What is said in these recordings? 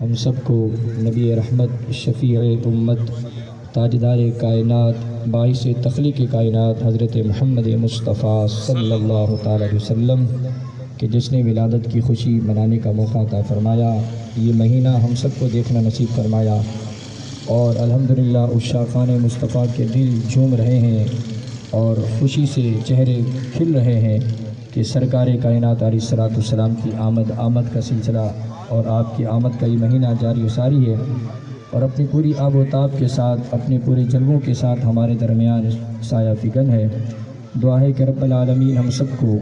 ہم سب کو نبی رحمت شفیع امت تاجدار کائنات باعث تخلیق کائنات حضرت محمد مصطفیٰ صلی اللہ تعالی علیہ وسلم کہ جس نے ولادت کی خوشی منانے کا موقع عطا فرمایا، یہ مہینہ ہم سب کو دیکھنا نصیب فرمایا، اور الحمدللہ عشاقان مصطفیٰ کے دل جھوم رہے ہیں اور خوشی سے چہرے کھل رہے ہیں کہ سرکار کائنات علیہ الصلوۃ والسلام کی آمد کا سلسلہ اور آپ کی آمد کا یہ مہینہ جاری و ساری ہے، اور اپنی پوری آب و تاب کے ساتھ اپنے پورے جلووں کے ساتھ ہمارے درمیان سایہ فگن ہے۔ دعا ہے کہ رب العالمین ہم سب کو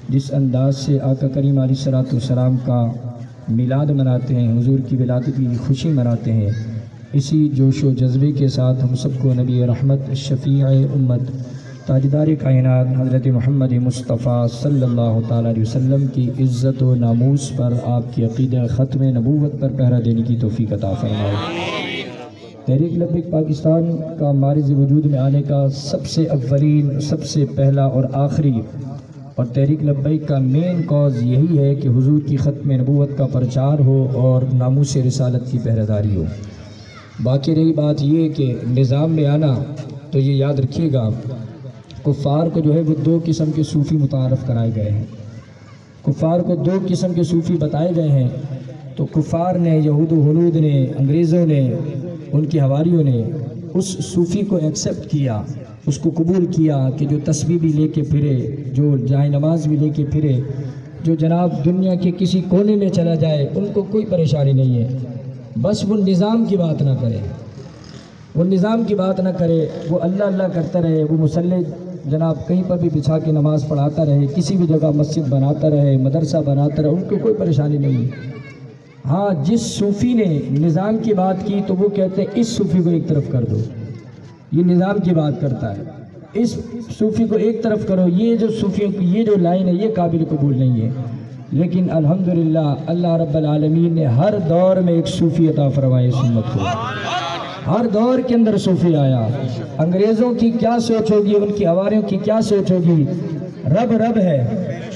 جس انداز سے آقا کریم علیہ الصلوۃ والسلام کا میلاد مناتے ہیں، حضور کی ولادت کی خوشی مناتے ہیں، اسی جوش و جذبے کے ساتھ ہم سب کو نبی رحمت شفیع امت تاجدار کائنات حضرت محمد مصطفیٰ صلی اللہ تعالی علیہ وسلم کی عزت و ناموس پر، آپ کی عقیدہ ختم نبوت پر پہرا دینے کی توفیق عطا فرمائے۔ تحریک لبیک پاکستان کا معرض وجود میں آنے کا سب سے اولین، سب سے پہلا اور آخری اور تحریک لبیک کا مین کاز یہی ہے کہ حضور کی ختم نبوت کا پرچار ہو اور ناموس رسالت کی پہرےداری ہو۔ باقی رہی بات یہ کہ نظام میں آنا، تو یہ یاد رکھیے گا کفار کو جو ہے وہ دو قسم کے صوفی متعارف کرائے گئے ہیں، کفار کو دو قسم کے صوفی بتائے گئے ہیں۔ تو کفار نے، یہود و ہنود نے، انگریزوں نے، ان کی حواریوں نے اس صوفی کو ایکسیپٹ کیا، اس کو قبول کیا کہ جو تسبیح بھی لے کے پھرے، جو جائے نماز بھی لے کے پھرے، جو جناب دنیا کے کسی کونے میں چلا جائے ان کو کوئی پریشانی نہیں ہے، بس وہ نظام کی بات نہ کرے، وہ نظام کی بات نہ کرے، وہ اللہ اللہ کرتا رہے، وہ مصلی جناب کہیں پر بھی بچھا کے نماز پڑھاتا رہے، کسی بھی جگہ مسجد بناتا رہے، مدرسہ بناتا رہے، ان کو کوئی پریشانی نہیں۔ ہاں، جس صوفی نے نظام کی بات کی تو وہ کہتے ہیں اس صوفی کو ایک طرف کر دو، یہ نظام کی بات کرتا ہے، اس صوفی کو ایک طرف کرو، یہ جو صوفیوں کی یہ جو لائن ہے یہ قابل قبول نہیں ہے۔ لیکن الحمدللہ اللہ رب العالمین نے ہر دور میں ایک صوفی عطا فرمائے اس امت کو، ہر دور کے اندر صوفی آیا۔ انگریزوں کی کیا سوچ ہوگی، ان کی حواریوں کی کیا سوچ ہوگی، رب رب ہے،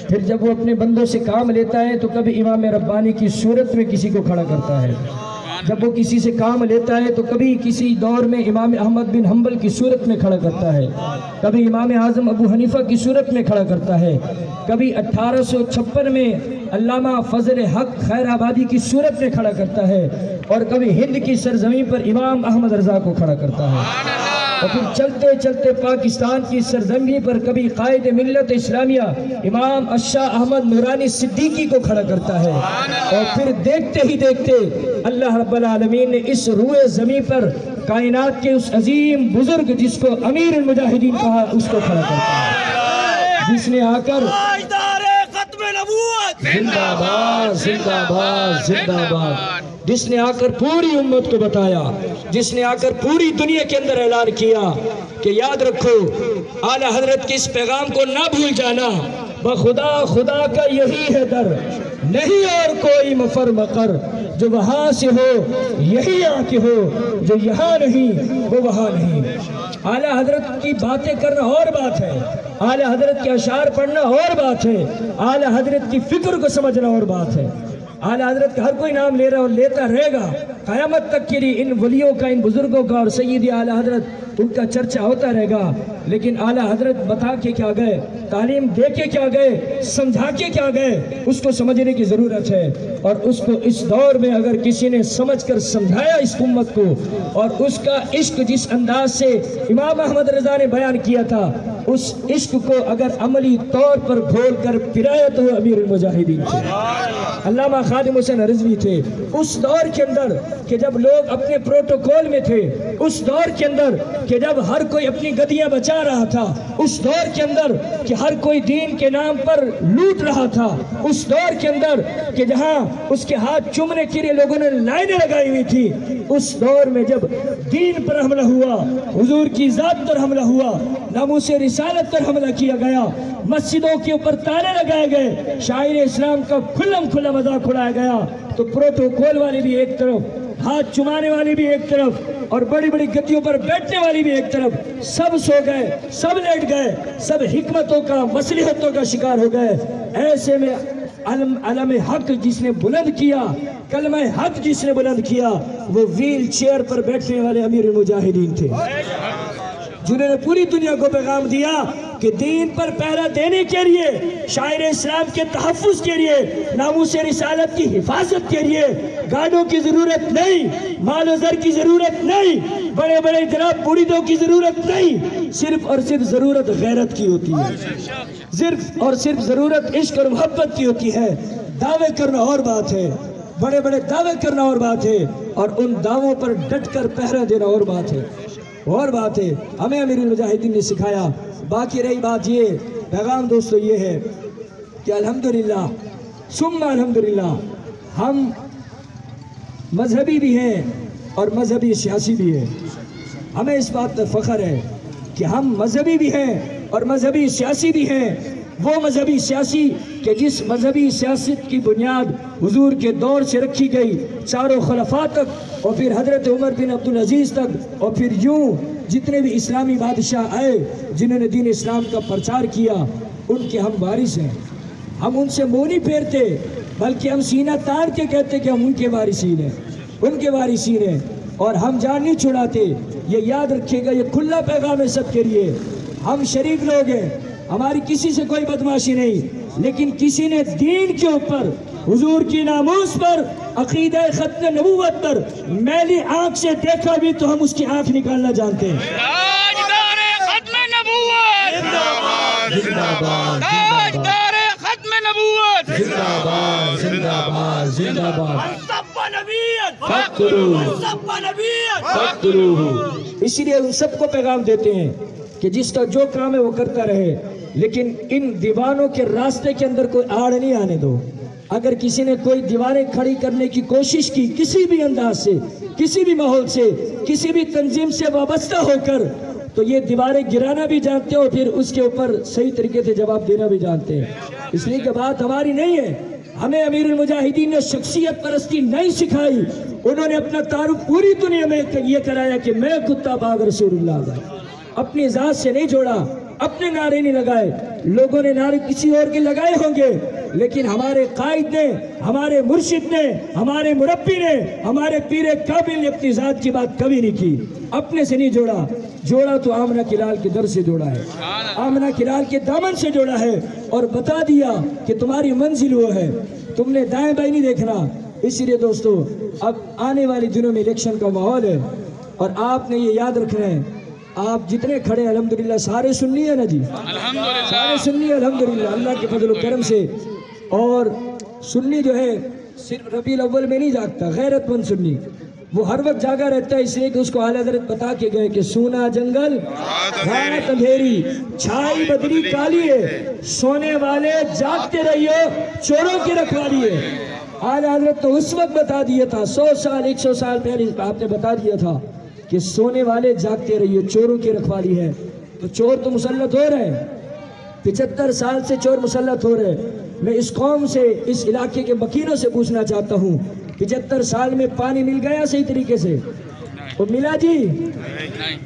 پھر جب وہ اپنے بندوں سے کام لیتا ہے تو کبھی امام ربانی کی صورت میں کسی کو کھڑا کرتا ہے، جب وہ کسی سے کام لیتا ہے تو کبھی کسی دور میں امام احمد بن حنبل کی صورت میں کھڑا کرتا ہے، کبھی امام اعظم ابو حنیفہ کی صورت میں کھڑا کرتا ہے، کبھی 1856 میں علامہ فضل حق خیر آبادی کی صورت میں کھڑا کرتا ہے، اور کبھی ہند کی سرزمین پر امام احمد رضا کو کھڑا کرتا ہے، اور پھر چلتے چلتے پاکستان کی سرزمین پر کبھی قائد ملت اسلامیہ امام الشاہ احمد نورانی صدیقی کو کھڑا کرتا ہے، اور پھر دیکھتے ہی دیکھتے اللہ رب العالمین نے اس روئے زمین پر کائنات کے اس عظیم بزرگ جس کو امیر المجاہدین کہا اس کو کھڑا کرتا ہے، جس نے آ کر زندہ باد زندہ باد زندہ باد، جس نے آ کر پوری امت کو بتایا، جس نے آ کر پوری دنیا کے اندر اعلان کیا کہ یاد رکھو اعلیٰ حضرت کے اس پیغام کو نہ بھول جانا، بخدا خدا کا یہی ہے در، نہیں اور کوئی مفر مقر، جو وہاں سے ہو یہی آ کے ہو، جو یہاں نہیں وہ وہاں نہیں۔ اعلیٰ حضرت کی باتیں کرنا اور بات ہے، اعلیٰ حضرت کے اشعار پڑھنا اور بات ہے، اعلیٰ حضرت کی فکر کو سمجھنا اور بات ہے۔ اعلیٰ حضرت کا ہر کوئی نام لے رہا اور لیتا رہے گا قیامت تک کے لیے، ان ولیوں کا، ان بزرگوں کا اور سیدی اعلیٰ حضرت ان کا چرچا ہوتا رہے گا، لیکن اعلیٰ حضرت بتا کے کیا گئے، تعلیم دے کے کیا گئے، سمجھا کے کیا گئے، اس کو سمجھنے کی ضرورت ہے، اور اس کو اس دور میں اگر کسی نے سمجھ کر سمجھایا اس امت کو، اور اس کا عشق جس انداز سے امام احمد رضا نے بیان کیا تھا، اس عشق کو اگر عملی طور پر گھول کر پرایا تو امیر المجاہدین تھے، علامہ خادم حسین رضوی تھے۔ اس دور کے اندر کہ جب لوگ اپنے پروٹوکول میں تھے، اس دور کے اندر کہ جب ہر کوئی اپنی گدیاں بچا رہا تھا، اس دور کے اندر کہ ہر کوئی دین کے نام پر لوٹ رہا تھا، اس دور کے اندر کہ جہاں اس کے ہاتھ چومنے کے لیے لوگوں نے لائنیں لگائی ہوئی تھی، اس دور میں جب دین پر حملہ ہوا، حضور کی ذات پر حملہ ہوا، ناموس رسالت پر حملہ کیا گیا، مسجدوں کے اوپر تالے لگائے گئے، شاعر اسلام کا کھلم کھلا مذاق اڑایا گیا، تو پروٹوکول والے بھی ایک طرف، ہاتھ چمانے والی بھی ایک طرف، اور بڑی بڑی گدیوں پر بیٹھنے والی بھی ایک طرف، سب سو گئے، سب لیٹ گئے، سب حکمتوں کا، مصلحتوں کا شکار ہو گئے۔ ایسے میں علم حق جس نے بلند کیا، کلمہ حق جس نے بلند کیا، وہ ویل چیئر پر بیٹھنے والے امیر المجاہدین تھے، جنہوں نے پوری دنیا کو پیغام دیا کہ دین پر پہرا دینے کے لیے، شاعر اسلام کے تحفظ کے لیے، ناموس رسالت کی حفاظت کے لیے گاڑوں کی ضرورت نہیں، مال و زر کی ضرورت نہیں، بڑے بڑے جناب مریدوں کی ضرورت نہیں، صرف اور صرف ضرورت غیرت کی ہوتی ہے، صرف اور صرف ضرورت عشق اور محبت کی ہوتی ہے۔ دعوے کرنا اور بات ہے، بڑے بڑے دعوے کرنا اور بات ہے، اور ان دعووں پر ڈٹ کر پہرا دینا اور بات ہے، اور بات ہے۔ ہمیں امیر المجاہدین نے سکھایا۔ باقی رہی بات یہ پیغام دوستو یہ ہے کہ الحمدللہ ثم الحمدللہ ہم مذہبی بھی ہیں اور مذہبی سیاسی بھی ہیں۔ ہمیں اس بات پر فخر ہے کہ ہم مذہبی بھی ہیں اور مذہبی سیاسی بھی ہیں۔ وہ مذہبی سیاسی کہ جس مذہبی سیاست کی بنیاد حضور کے دور سے رکھی گئی، چاروں خلفاء تک، اور پھر حضرت عمر بن عبدالعزیز تک، اور پھر یوں جتنے بھی اسلامی بادشاہ آئے جنہوں نے دین اسلام کا پرچار کیا، ان کے ہم وارث ہیں۔ ہم ان سے منہ نہیں پھیرتے، بلکہ ہم سینہ تان کے کہتے کہ ہم ان کے وارثین ہیں، ان کے وارثین ہیں، اور ہم جان نہیں چھڑاتے۔ یہ یاد رکھیے گا، یہ کھلا پیغام ہے سب کے لیے۔ ہم شریف لوگ ہیں، ہماری کسی سے کوئی بدماشی نہیں، لیکن کسی نے دین کے اوپر، حضور کی ناموس پر، عقیدہ ختم نبوت پر میلی آنکھ سے دیکھا بھی تو ہم اس کی آنکھ نکالنا جانتے ہیں۔ تاجدار ختم نبوت زندہ باد، تاجدار ختم نبوت زندہ باد، زندہ باد، زندہ باد۔ اسی لیے ان سب کو پیغام دیتے ہیں کہ جس کا جو کام ہے وہ کرتا رہے، لیکن ان دیوانوں کے راستے کے اندر کوئی آڑ نہیں آنے دو۔ اگر کسی نے کوئی دیواریں کھڑی کرنے کی کوشش کی کسی بھی انداز سے، کسی بھی ماحول سے، کسی بھی تنظیم سے وابستہ ہو کر، تو یہ دیواریں گرانا بھی جانتے ہیں اور پھر اس کے اوپر صحیح طریقے سے جواب دینا بھی جانتے ہیں۔ اس لیے کہ بات ہماری نہیں ہے۔ ہمیں امیر المجاہدین نے شخصیت پرستی نہیں سکھائی، انہوں نے اپنا تعارف پوری دنیا میں یہ کرایا کہ میں کتا باغ رسول اللہ کا، اپنی ذات سے نہیں جوڑا، اپنے نعرے نہیں لگائے۔ لوگوں نے نعرے کسی اور کے لگائے ہوں گے، لیکن ہمارے قائد نے، ہمارے مرشد نے، ہمارے مربی نے، ہمارے پیر کامل نے اپنی ذات کی بات کبھی نہیں کی، اپنے سے نہیں جوڑا۔ جوڑا تو آمنہ کی لال کے در سے جوڑا ہے، آمنہ کی لال کے دامن سے جوڑا ہے، اور بتا دیا کہ تمہاری منزل وہ ہے، تم نے دائیں بائیں نہیں دیکھنا۔ اسی لیے دوستو اب آنے والے دنوں میں الیکشن کا ماحول ہے، اور آپ نے یہ یاد رکھنا ہے، آپ جتنے کھڑے ہیں الحمدللہ سارے سنی ہے نا جی، سارے سنی ہے الحمدللہ اللہ کے فضل و کرم سے۔ اور سنی جو ہے صرف ربیع الاول میں نہیں جاگتا، غیرت مند سنی وہ ہر وقت جاگا رہتا ہے، اس لیے کہ اس کو اعلیٰ حضرت بتا کے گئے کہ سونا جنگل رات اندھیری، چھائی بدری کالی ہے، سونے والے جاگتے رہیے، چوروں کی رکھوالی ہے۔ اعلیٰ حضرت تو اس وقت بتا دیا تھا، 100 سال 100 سال پہلے آپ نے بتا دیا تھا کہ سونے والے جاگتے رہیے، چوروں کی رکھوالی ہے۔ تو چور تو مسلط ہو رہے ہیں، 75 سال سے چور مسلط ہو رہے ہیں۔ میں اس قوم سے، اس علاقے کے مکینوں سے پوچھنا چاہتا ہوں، 75 سال میں پانی مل گیا صحیح طریقے سے؟ وہ ملا جی؟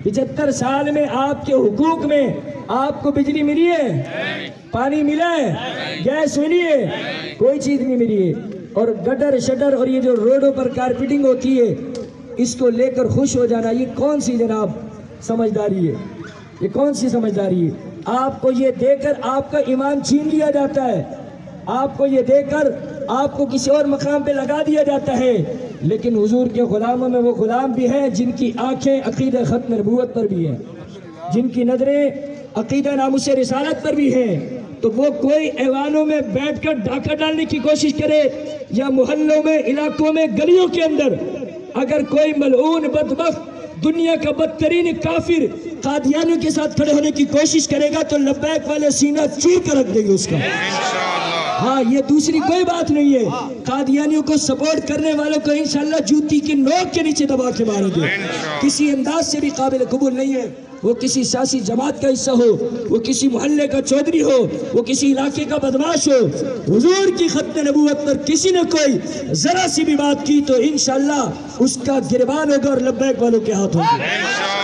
75 سال میں آپ کے حقوق میں آپ کو بجلی ملی ہے؟ پانی ملا ہے؟ گیس ملی ہے؟ کوئی چیز نہیں ملی ہے۔ اور گٹر شٹر اور یہ جو روڈوں پر کارپیٹنگ ہوتی ہے، اس کو لے کر خوش ہو جانا، یہ کون سی جناب سمجھداری ہے؟ یہ کون سی سمجھداری ہے؟ آپ کو یہ دے کر آپ کا ایمان چھین لیا جاتا ہے، آپ کو یہ دے کر آپ کو کسی اور مقام پہ لگا دیا جاتا ہے۔ لیکن حضور کے غلاموں میں وہ غلام بھی ہیں جن کی آنکھیں عقیدہ ختم نبوت پر بھی ہیں، جن کی نظریں عقیدہ ناموس رسالت پر بھی ہیں۔ تو وہ کوئی ایوانوں میں بیٹھ کر ڈاکہ ڈالنے کی کوشش کرے، یا محلوں میں، علاقوں میں، گلیوں کے اندر اگر کوئی ملعون بدبخت دنیا کا بدترین کافر قادیانیوں کے ساتھ کھڑے ہونے کی کوشش کرے گا تو لبیک والے سینہ چیر کر رکھ دیں گے اس کا۔ ہاں، یہ دوسری کوئی بات نہیں ہے۔ قادیانیوں کو سپورٹ کرنے والوں کو انشاءاللہ جوتی کی نوک کے نیچے دبا کے ماریں گے، کسی انداز سے بھی قابل قبول نہیں ہے۔ وہ کسی سیاسی جماعت کا حصہ ہو، وہ کسی محلے کا چودھری ہو، وہ کسی علاقے کا بدماش ہو، حضور کی ختم نبوت پر کسی نے کوئی ذرا سی بھی بات کی تو انشاءاللہ اس کا گریبان ہوگا اور لبیک والوں کے ہاتھ ہوگا۔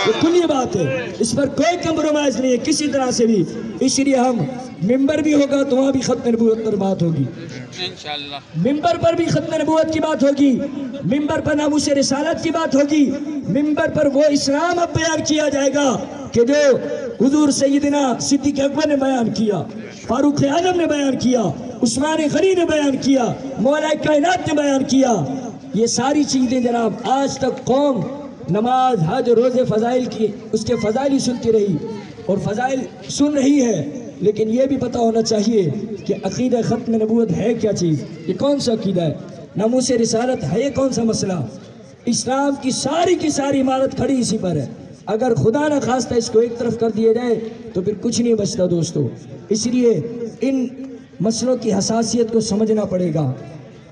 یہ کھلی بات ہے، اس پر کوئی کمپرومائز نہیں ہے کسی طرح سے بھی۔ اس لیے ہم ممبر بھی ہوگا تو وہاں بھی ختم نبوت پر بات ہوگی، انشاءاللہ ممبر پر بھی ختم نبوت کی بات ہوگی، ممبر پر ناموس رسالت کی بات ہوگی، ممبر پر وہ اسلام اب بیان کیا جائے گا کہ جو حضور سیدنا صدیق اکبر نے بیان کیا، فاروق اعظم نے بیان کیا، عثمان غنی نے بیان کیا، مولا کائنات نے بیان کیا۔ یہ ساری چیزیں جناب آج تک قوم نماز، حج، روزے، فضائل کی اس کے فضائل ہی سنتی رہی اور فضائل سن رہی ہے، لیکن یہ بھی پتہ ہونا چاہیے کہ عقیدہ ختم نبوت ہے کیا چیز، یہ کون سا عقیدہ ہے، ناموس رسالت ہے یہ کون سا مسئلہ۔ اسلام کی ساری عمارت کھڑی اسی پر ہے، اگر خدا نہ خواستہ اس کو ایک طرف کر دیا جائے تو پھر کچھ نہیں بچتا دوستو۔ اس لیے ان مسئلوں کی حساسیت کو سمجھنا پڑے گا،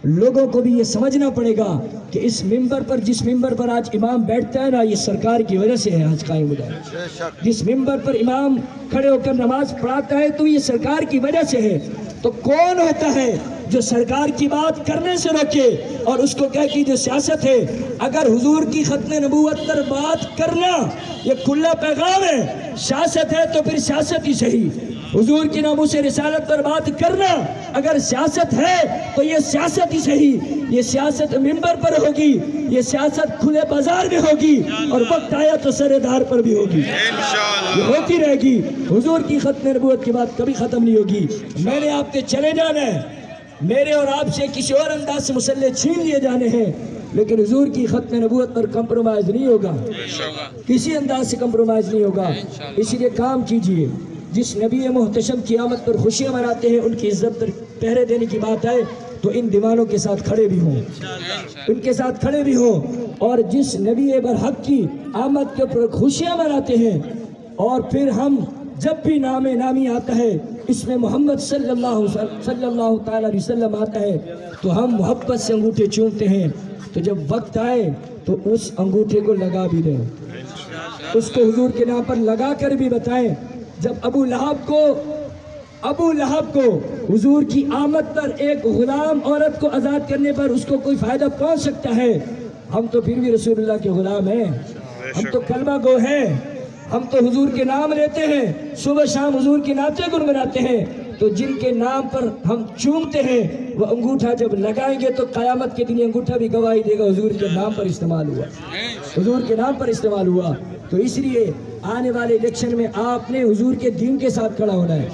لوگوں کو بھی یہ سمجھنا پڑے گا کہ اس ممبر پر جس ممبر پر آج امام بیٹھتا ہے نا، یہ سرکار کی وجہ سے ہے آج قائم ہو جائے۔ جس ممبر پر امام کھڑے ہو کر نماز پڑھاتا ہے تو یہ سرکار کی وجہ سے ہے۔ تو کون ہوتا ہے جو سرکار کی بات کرنے سے روکے اور اس کو کہے کہ جو سیاست ہے، اگر حضور کی ختم نبوت پر بات کرنا یہ کھلا پیغام ہے، سیاست ہے تو پھر سیاست ہی صحیح۔ حضور کی ناموس رسالت پر بات کرنا اگر سیاست ہے تو یہ سیاست ہی صحیح، یہ سیاست ممبر پر ہوگی، یہ سیاست کھلے بازار میں ہوگی اور وقت آیا تو سر دار پر بھی ہوگی، یہ ہوتی رہے گی۔ حضور کی ختم نبوت کی بات کبھی ختم نہیں ہوگی۔ میں نے آپ کے چلے جانا ہے، میرے اور آپ سے کسی اور انداز سے مسئلے چھین لیے جانے ہیں، لیکن حضور کی ختم نبوت پر کمپرومائز نہیں ہوگا، کسی انداز سے کمپرومائز نہیں ہوگا۔ اسی لیے کام کیجئے، جس نبی محتشم کی آمد پر خوشیاں مناتے ہیں ان کی عزت پر پہرے دینے کی بات ہے تو ان دیوانوں کے ساتھ کھڑے بھی ہوں، ان کے ساتھ کھڑے بھی ہوں، اور جس نبی برحق کی آمد کے پر خوشیاں مناتے ہیں اور پھر ہم جب بھی نام نامی آتا ہے اس میں محمد صلی اللہ تعالی علیہ وسلم آتا ہے تو ہم محبت سے انگوٹھے چومتے ہیں، تو جب وقت آئے تو اس انگوٹھے کو لگا بھی دیں، اس کو حضور کے نام پر لگا کر بھی بتائیں۔ جب ابو لہب کو حضور کی آمد پر ایک غلام عورت کو آزاد کرنے پر اس کو کوئی فائدہ پہنچ سکتا ہے، ہم تو پھر بھی رسول اللہ کے غلام ہیں، ہم تو کلمہ گو ہیں، ہم تو حضور کے نام لیتے ہیں، صبح شام حضور کی نعتیں گنگناتے ہیں، تو جن کے نام پر ہم چومتے ہیں وہ انگوٹھا جب لگائیں گے تو قیامت کے دن انگوٹھا بھی گواہی دے گا حضور کے نام پر استعمال ہوا، حضور کے نام پر استعمال ہوا۔ تو اس لیے آنے والے الیکشن میں آپ نے حضور کے دین کے ساتھ کھڑا ہونا ہے،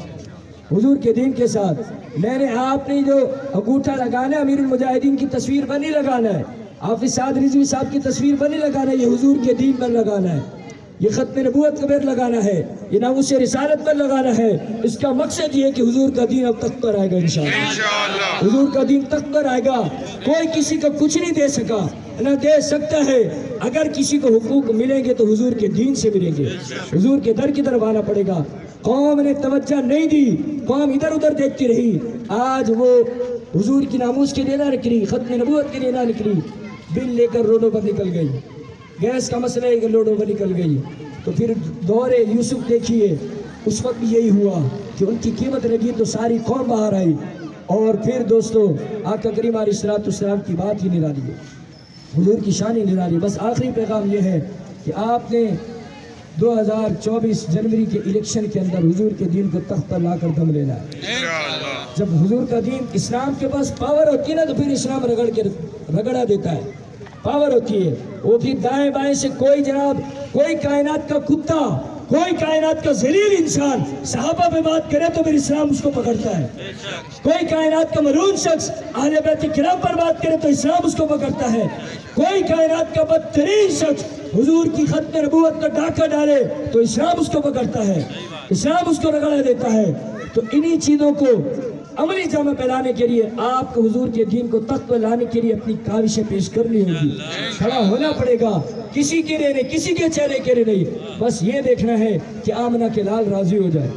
حضور کے دین کے ساتھ۔ میں نے آپ نے جو انگوٹھا لگانا ہے امیر المجاہدین کی تصویر پر نہیں لگانا ہے، حافظ سعد رضوی صاحب کی تصویر پر نہیں لگانا ہے، یہ حضور کے دین پر لگانا ہے، یہ ختم نبوت پر لگانا ہے، یہ ناموس رسالت پر لگانا ہے۔ اس کا مقصد یہ ہے کہ حضور کا دین اب تخت پر آئے گا انشاءاللہ، حضور کا دین تخت پر آئے گا۔ کوئی کسی کو کچھ نہیں دے سکا نہ دے سکتا ہے، اگر کسی کو حقوق ملیں گے تو حضور کے دین سے ملیں گے، حضور کے در کی طرف آنا پڑے گا۔ قوم نے توجہ نہیں دی، قوم ادھر ادھر دیکھتی رہی، آج وہ حضور کی ناموس کے لیے نہ نکلی، ختم نبوت کے لیے نہ نکلی، بل لے کر روڈوں پر نکل گئی، گیس کا مسئلہ ہے کہ روڈوں پر نکل گئی۔ تو پھر دور یوسف دیکھیے، اس وقت بھی یہی ہوا کہ ان کی قیمت لگی تو ساری قوم باہر آئی، اور پھر دوستو آقا کریم علیہ السلام کی بات ہی نرالی ہے، حضور کی شان ہی نرالی۔ بس آخری پیغام یہ ہے کہ آپ نے 2024 جنوری کے الیکشن کے اندر حضور کے دین کو تخت پر لا کر دم لینا ہے۔ جب حضور کا دین اسلام کے پاس پاور ہوتی ہے نا تو پھر اسلام رگڑا دیتا ہے، پاور ہوتی ہے، وہ پھر دائیں بائیں سے کوئی جناب کوئی کائنات کا کتا، کوئی کائنات کا ذلیل انسان صحابہ پہ بات کرے تو پھر اسلام اس کو پکڑتا ہے، کوئی کائنات کا ملعون شخص اہل بیت کرام پر بات کرے تو اسلام اس کو پکڑتا ہے، کوئی کائنات کا بدترین شخص حضور کی ختم نبوت کا ڈاکہ ڈالے تو اسلام اس کو پکڑتا ہے، اسلام اس کو رگڑا دیتا ہے۔ تو انہی چیزوں کو عملی جامع پہلانے کے لیے آپ کو حضور کے دین کو تخت پر لانے کے لیے اپنی کاوشیں پیش کرنی ہوگی، کھڑا ہونا پڑے گا، کسی کے لیے نہیں، کسی کے چہرے کے لیے نہیں، بس یہ دیکھنا ہے کہ آمنہ کے لال راضی ہو جائے،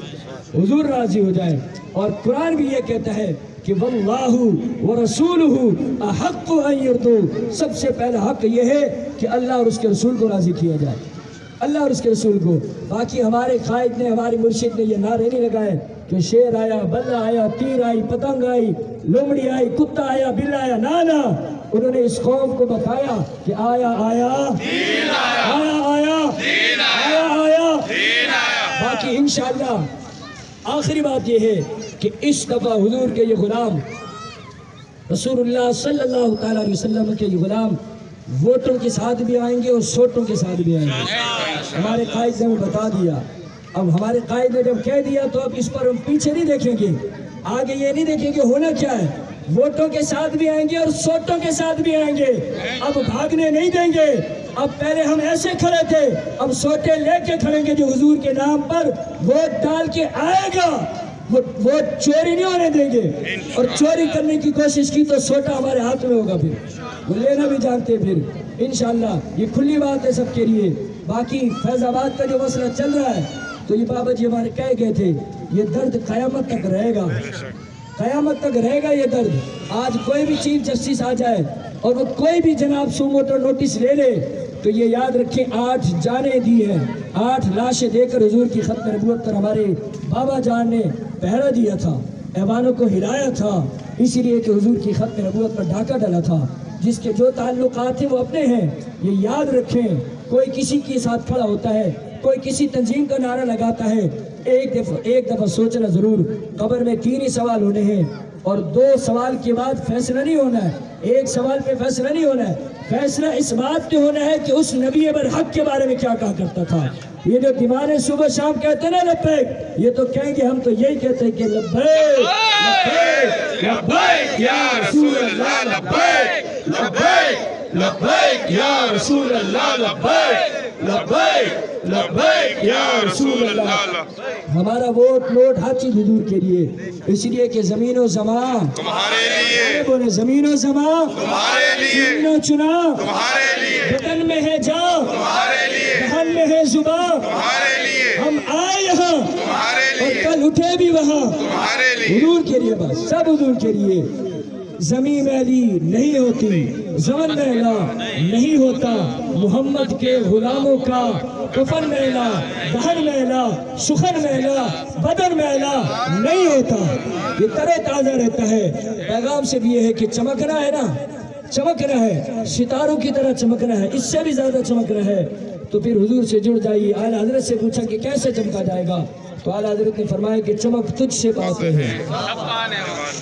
حضور راضی ہو جائے۔ اور قرآن بھی یہ کہتا ہے کہ واللہ ورسولہ احق ان یرضوا، سب سے پہلا حق یہ ہے کہ اللہ اور اس کے رسول کو راضی کیا جائے، اللہ اور اس کے رسول کو۔ باقی ہمارے قائد نے، ہمارے مرشد نے یہ نعرے نہیں لگائے کہ شیر آیا، بلہ آیا، تیر آئی، پتنگ آئی، لومڑی آئی، کتا آیا، بل آیا، نانا، انہوں نے اس قوم کو بتایا کہ آیا آیا دین آیا، آیا آیا دین آیا، آیا آیا دین آیا۔ باقی انشاءاللہ آخری بات یہ ہے کہ اس دفعہ حضور کے یہ غلام، رسول اللہ صلی اللہ تعالیٰ علیہ وسلم کے یہ غلام ووٹوں کے ساتھ بھی آئیں گے اور سوٹوں کے ساتھ بھی آئیں گے۔ ہمارے قائد نے ہمیں بتا دیا، اب ہمارے قائد نے جب کہہ دیا تو اب اس پر ہم پیچھے نہیں دیکھیں گے، آگے یہ نہیں دیکھیں گے ہونا کیا ہے۔ ووٹوں کے ساتھ بھی آئیں گے اور سوٹوں کے ساتھ بھی آئیں گے، اب بھاگنے نہیں دیں گے۔ اب پہلے ہم ایسے کھڑے تھے، اب سوٹے لے کے کھڑیں گے، جو حضور کے نام پر ووٹ ڈال کے آئے گا وہ چوری نہیں ہونے دیں گے، اور چوری کرنے کی کوشش کی تو سوٹا ہمارے ہاتھ میں ہوگا، پھر وہ لینا بھی جانتے۔ پھر انشاءاللہ یہ کھلی بات ہے سب کے لیے۔ باقی فیض آباد کا جو مسئلہ چل رہا ہے تو یہ بابا جی ہمارے کہہ گئے تھے، یہ درد قیامت تک رہے گا، قیامت تک رہے گا یہ درد۔ آج کوئی بھی چیف جسٹس آ جائے اور وہ کوئی بھی جناب سوموٹو نوٹس لے لے تو یہ یاد رکھیں 8 جانیں دی ہیں، 8 لاشیں دے کر حضور کی ختم نبوت پر ہمارے بابا جان نے پہرا دیا تھا، ایوانوں کو ہلایا تھا، اسی لیے کہ حضور کی ختم نبوت پر ڈھاکہ ڈالا تھا۔ جس کے جو تعلقات ہیں وہ اپنے ہیں، یہ یاد رکھیں۔ کوئی کسی کے ساتھ کھڑا ہوتا ہے، کوئی کسی تنظیم کا نعرہ لگاتا ہے، ایک دفعہ سوچنا ضرور، قبر میں 3 ہی سوال ہونے ہیں، اور 2 سوال کے بعد فیصلہ نہیں ہونا ہے، ایک سوال پہ فیصلہ نہیں ہونا ہے، فیصلہ اس بات پہ ہونا ہے کہ اس نبی برحق کے بارے میں کیا کہا کرتا تھا۔ یہ جو دیوانے صبح شام کہتے ہیں نا لبیک، یہ تو کہیں گے، ہم تو یہی کہتے ہیں کہ لبیک لبیک لبیک یا رسول اللہ، لبیک لبیک لبیک یا رسول اللہ، لبیک لبیک لبیک یا رسول اللہ۔ ہمارا ووٹ نوٹ ہر چیز حضور کے لیے، اس لیے کہ زمین و زمان تمہارے لیے، بولے زمین و زمان تمہارے لیے، چنو چنا تمہارے لیے، بدن میں ہے جان، تمہارے لیے، دہن میں ہے زبان، تمہارے لیے، ہم آئے یہاں تمہارے اور لیے، کل اٹھے بھی وہاں، تمہارے لیے۔ حضور کے لیے، بس سب حضور کے لیے۔ زمین میلی نہیں ہوتی، زمن میلا نہیں ہوتا، محمد کے غلاموں کا کفن میلا، دہن میلا، سخن میلا، بدن میلا نہیں ہوتا، یہ ترے تازہ رہتا ہے۔ پیغام سے بھی یہ ہے کہ چمکنا ہے نا، چمکنا ہے، ستاروں کی طرح چمکنا ہے، اس سے بھی زیادہ چمکنا ہے، تو پھر حضور سے جڑ جائیے۔ اعلیٰ حضرت سے پوچھا کہ کیسے چمکا جائے گا، تو اعلیٰ حضرت نے فرمایا کہ چمک تجھ سے پاتے ہیں،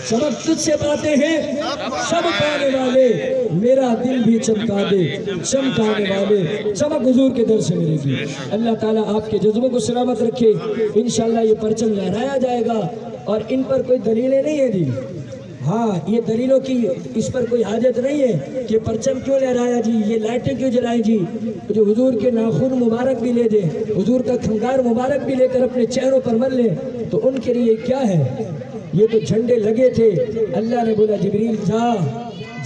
چمک تجھ سے پاتے ہیں سب پانے والے، میرا دل بھی چمکا دے چمکانے والے، چمک حضور کے در سے ملے گی۔ اللہ تعالیٰ آپ کے جذبوں کو سلامت رکھے۔ انشاءاللہ یہ پرچم لہرایا جائے گا، اور ان پر کوئی دلیلیں نہیں ہیں جی، ہاں یہ دلیلوں کی اس پر کوئی حاجت نہیں ہے کہ پرچم کیوں لہرایا جی، یہ لائٹیں کیوں جلائیں جی، جو حضور کے ناخن مبارک بھی لے دیں، حضور کا کھنگار مبارک بھی لے کر اپنے چہروں پر مل لیں، تو ان کے لیے کیا ہے؟ یہ تو جھنڈے لگے تھے، اللہ نے بولا جبریل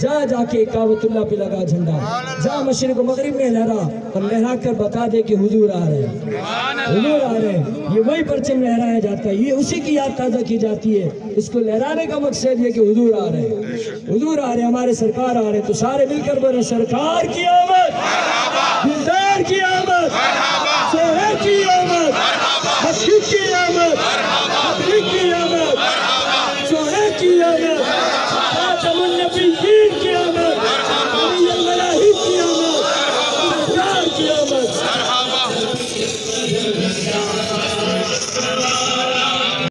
جا کے کعبۃ اللہ پہ لگا جھنڈا، جا مشرق و مغرب میں لہرا، اور لہرا کر بتا دے کہ حضور آ رہے ہیں، حضور آ رہے ہیں۔ یہ وہی پرچم لہرایا جاتا ہے، یہ اسی کی یاد تازہ کی جاتی ہے۔ اس کو لہرانے کا مقصد یہ کہ حضور آ رہے ہیں، حضور آ رہے ہیں، ہمارے سرکار آ رہے ہیں، تو سارے مل کر بولے سرکار کی آمد، دلدار کی آمد۔